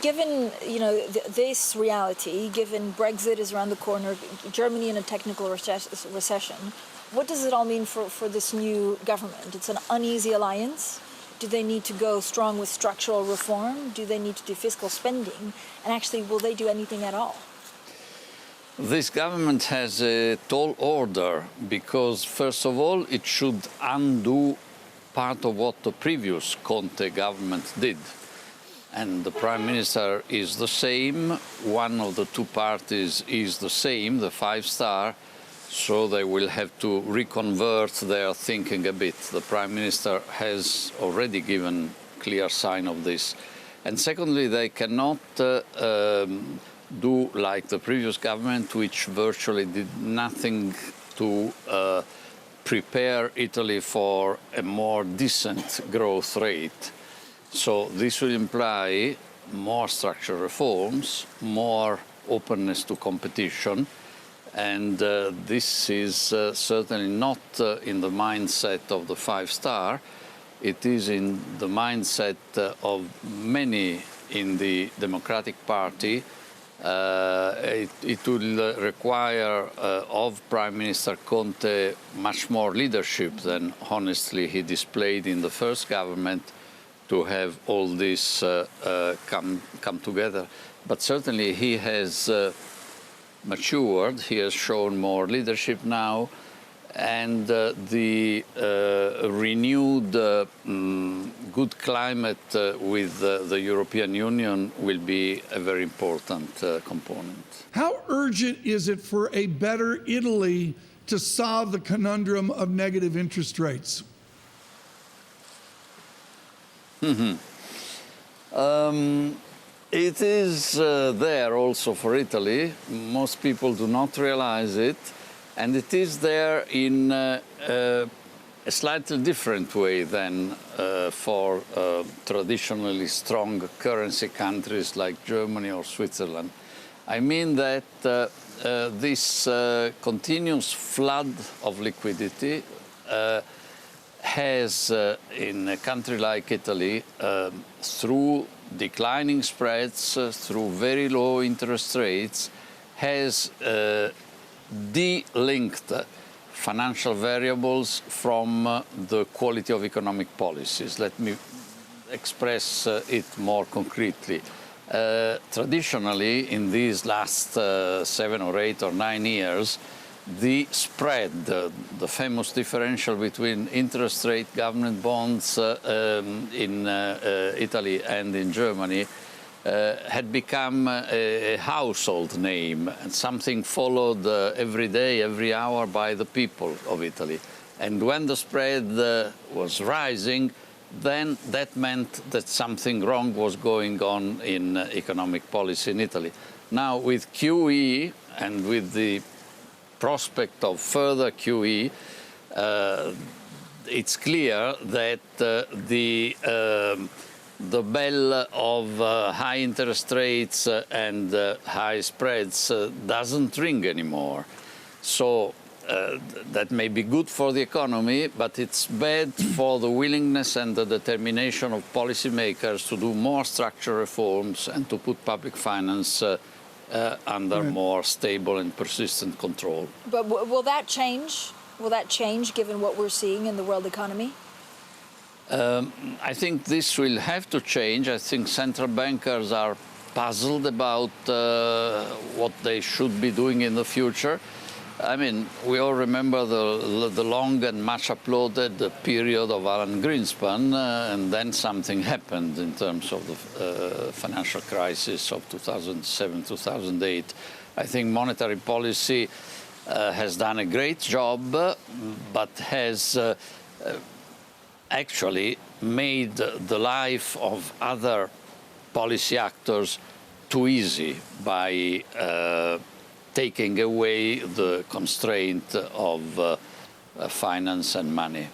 given this reality, given Brexit is around the corner, Germany in a technical recession, what does it all mean for this new government? It's an uneasy alliance. Do they need to go strong with structural reform? Do they need to do fiscal spending? And actually, will they do anything at all? This government has a tall order because, first of all, it should undo part of what the previous Conte government did. And the Prime Minister is the same. One of the two parties is the same, the Five Star. So they will have to reconvert their thinking a bit. The Prime Minister has already given clear sign of this. And secondly, they cannot do like the previous government, which virtually did nothing to prepare Italy for a more decent growth rate. So this will imply more structural reforms, more openness to competition, and this is certainly not in the mindset of the Five Star. It is in the mindset of many in the Democratic Party. It will require of Prime Minister Conte much more leadership than, honestly, he displayed in the first government to have all this come together. But certainly he has matured, he has shown more leadership now, and the renewed good climate with the European Union will be a very important component. How urgent is it for a better Italy to solve the conundrum of negative interest rates? It is there also for Italy. Most people do not realize it. And it is there in a slightly different way than for traditionally strong currency countries like Germany or Switzerland. I mean that this continuous flood of liquidity has, in a country like Italy, through declining spreads, through very low interest rates, has de-linked financial variables from the quality of economic policies. Let me express it more concretely. Traditionally, in these last 7 or 8 or 9 years, the spread, the famous differential between interest rate government bonds in Italy and in Germany had become a household name, and something followed every day, every hour by the people of Italy. And when the spread was rising, then that meant that something wrong was going on in economic policy in Italy. Now, with QE and with the prospect of further QE, it's clear that the bell of high interest rates and high spreads doesn't ring anymore. So that may be good for the economy, but it's bad for the willingness and the determination of policymakers to do more structural reforms and to put public finance under more stable and persistent control. But will that change? Will that change given what we're seeing in the world economy? I think this will have to change. I think central bankers are puzzled about what they should be doing in the future. I mean, we all remember the long and much applauded period of Alan Greenspan, and then something happened in terms of the financial crisis of 2007, 2008. I think monetary policy has done a great job, but has actually made the life of other policy actors too easy by taking away the constraint of finance and money.